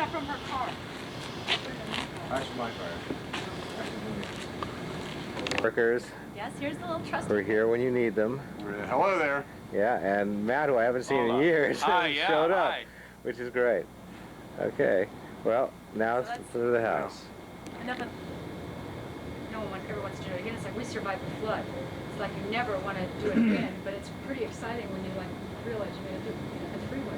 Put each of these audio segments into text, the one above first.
stuff from her car. That's my car. Workers. Yes, here's the little trust. We're here when you need them. Hello there. Yeah, and Matt, who I haven't seen in years, yeah, showed up, hi. which is great. Okay, well, now it's to the house. Enough of, no one ever wants to do it again. It's like we survived the flood. It's like you never want to do it again, but it's pretty exciting when you like realize you're going to do a freeway.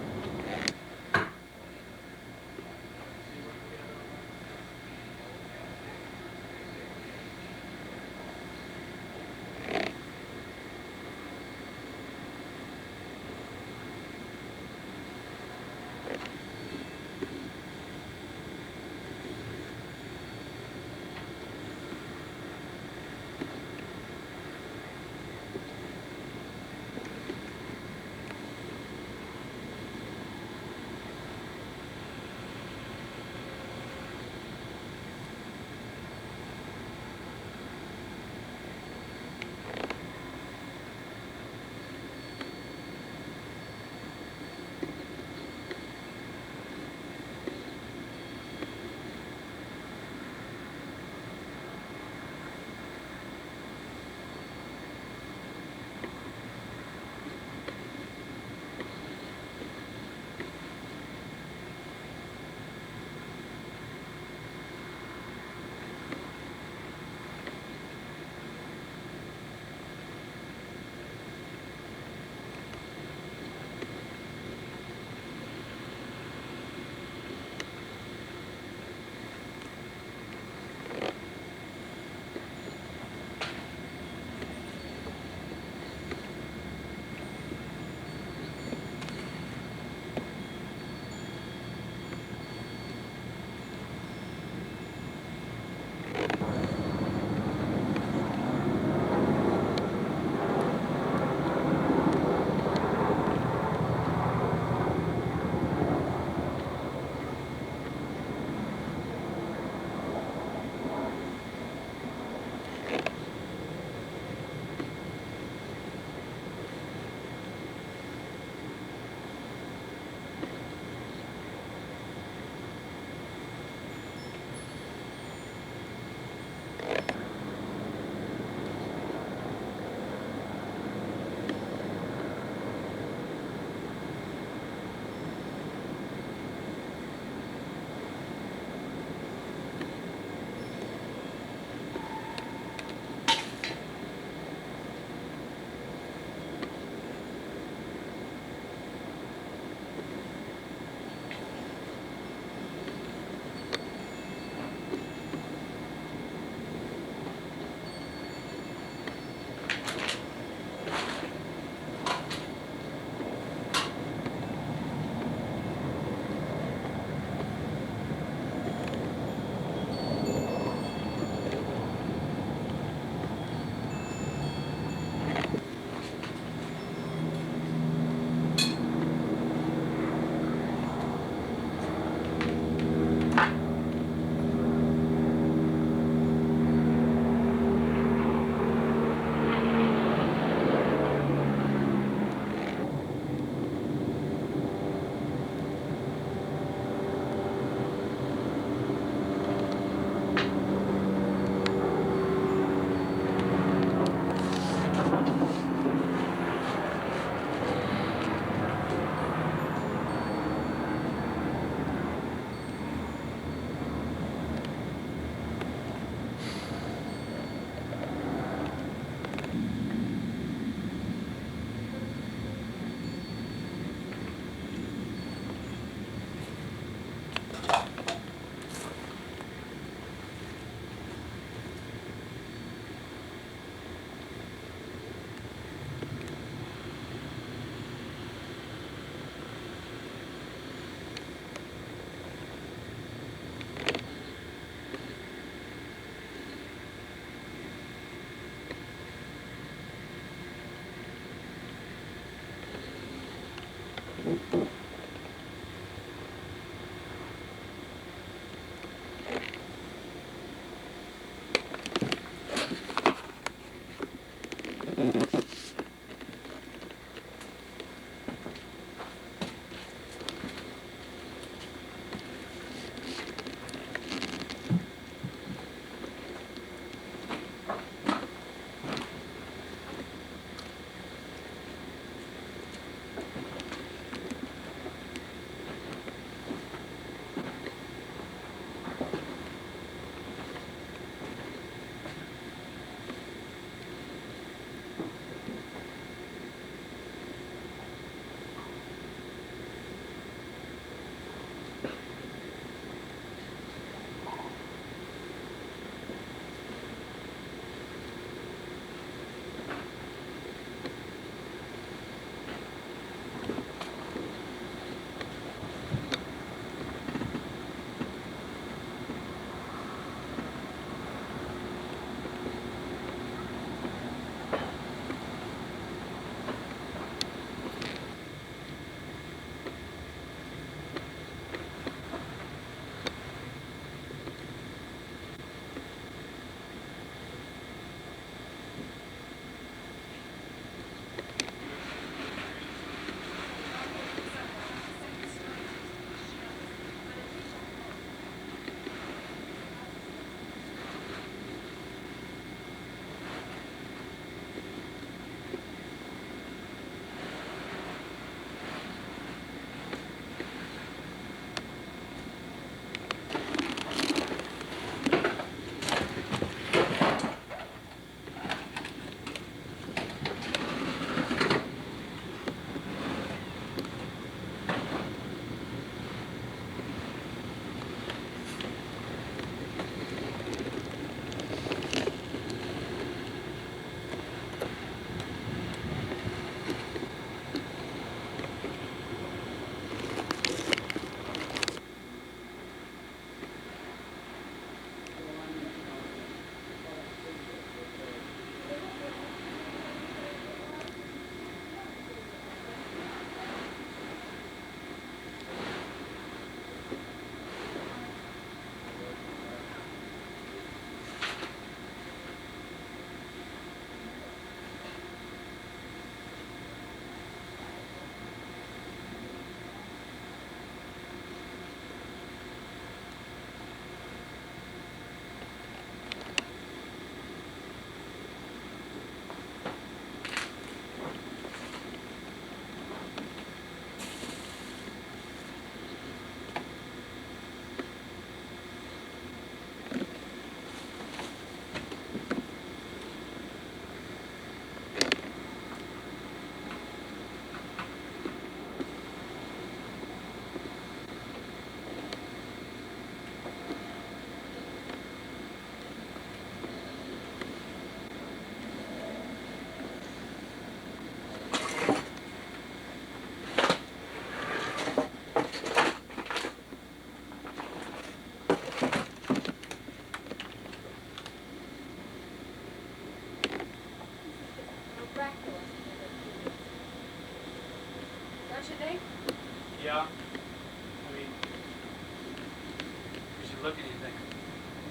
look and you think,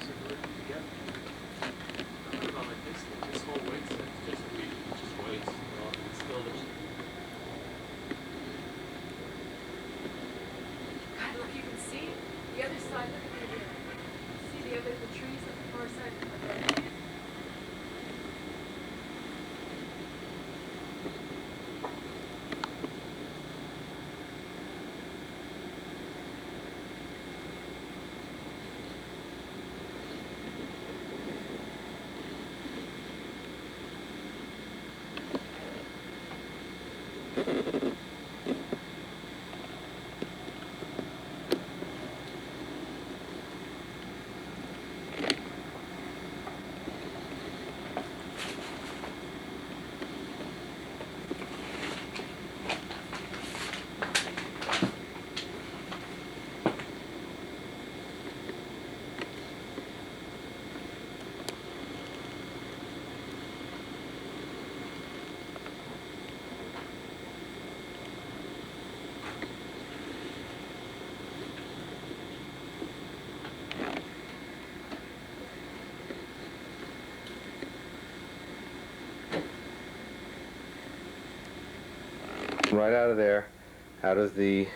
is it really together? I don't know, like this whole weight set's just weak, just weights. Well, it's still there's. God, look, you can see the other side. Look at the see the trees on the far side. Right out of there, out of the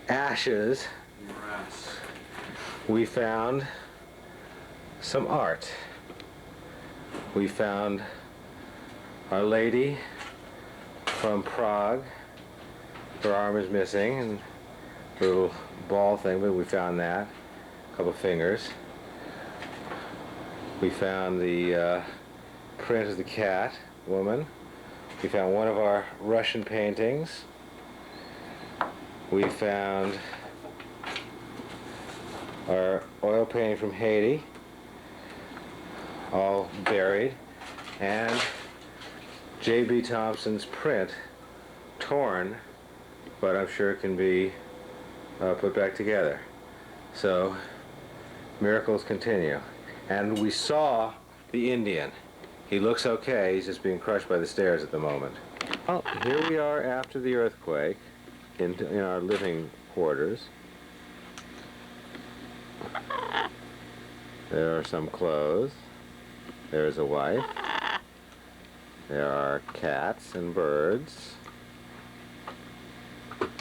ashes, Morass. we found some art. We found Our Lady from Prague. Her arm is missing, and a little ball thing, but we found that. A couple fingers. We found the print of the cat woman. We found one of our Russian paintings. We found our oil painting from Haiti, all buried, and J.B. Thompson's print, torn, but I'm sure it can be put back together. So, miracles continue. And we saw the Indian. He looks okay, he's just being crushed by the stairs at the moment. Well, here we are after the earthquake, in our living quarters. There are some clothes. There's a wife. There are cats and birds. Kind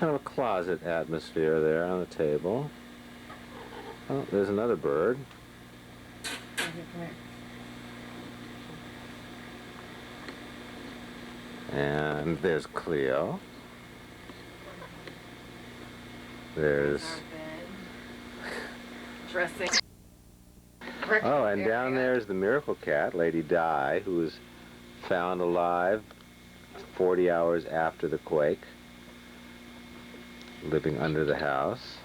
of a closet atmosphere there on the table. Oh, there's another bird. And there's Cleo. There's... Dressing. Oh, and down there's the miracle cat, Lady Di, who was found alive 40 hours after the quake, living under the house.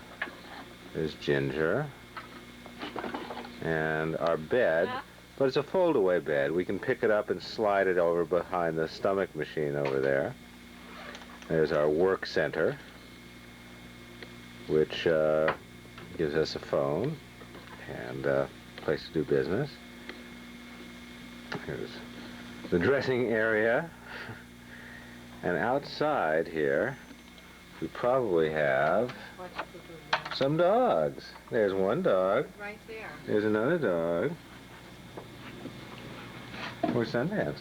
There's Ginger. And our bed, but it's a fold-away bed. We can pick it up and slide it over behind the stomach machine over there. There's our work center, which gives us a phone and a place to do business. Here's the dressing area. And outside here, we probably have some dogs. There's one dog. Right there. There's another dog. Where's Sundance?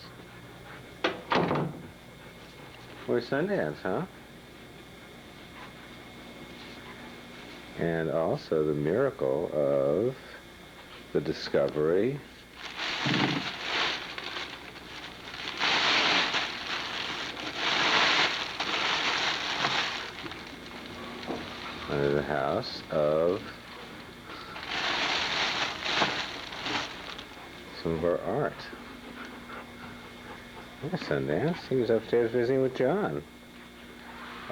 Where's Sundance, huh? And also the miracle of the discovery under the house of some of our art. There's Sundance. He was upstairs visiting with John,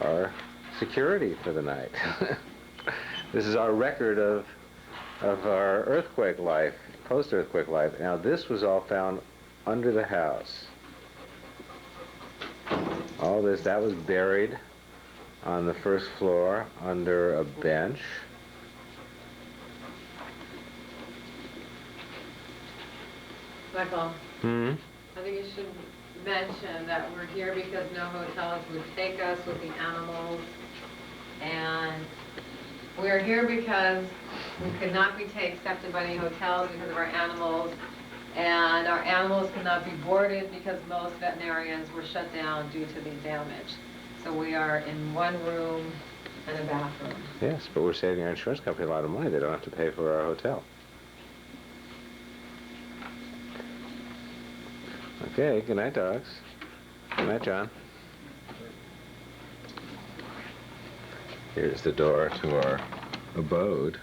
our security for the night. This is our record of our earthquake life, post-earthquake life. Now this was all found under the house. All this, that was buried on the first floor under a bench. Michael, Hmm? I think you should mention that we're here because no hotels would take us with the animals. And we're here because We could not be accepted by any hotels because of our animals. And our animals could not be boarded because most veterinarians were shut down due to the damage. So we are in one room and a bathroom. Yes, but we're saving our insurance company a lot of money. They don't have to pay for our hotel. Okay, good night, dogs. Good night, John. Here's the door to our abode.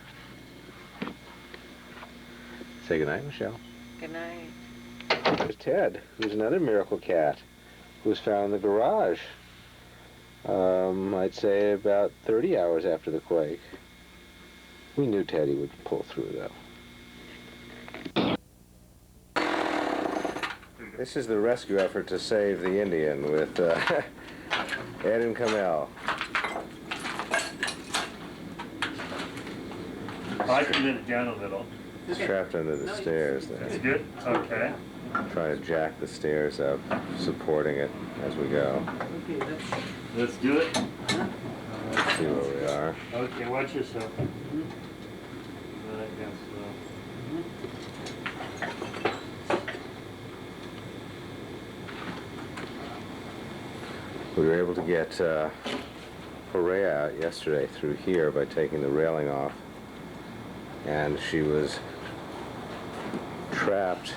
Say good night, Michelle. Good night. There's Ted, who's another miracle cat, who was found in the garage. I'd say about 30 hours after the quake. We knew Teddy would pull through, though. This is the rescue effort to save the Indian with Ed and Kamel. I can move it down a little. He's trapped under the stairs That's there. good? Okay. Trying to jack the stairs up, supporting it as we go. Okay, Let's do it. Let's see where we are. Okay, watch yourself. Right, yeah, We were able to get Horea out yesterday through here by taking the railing off. And she was trapped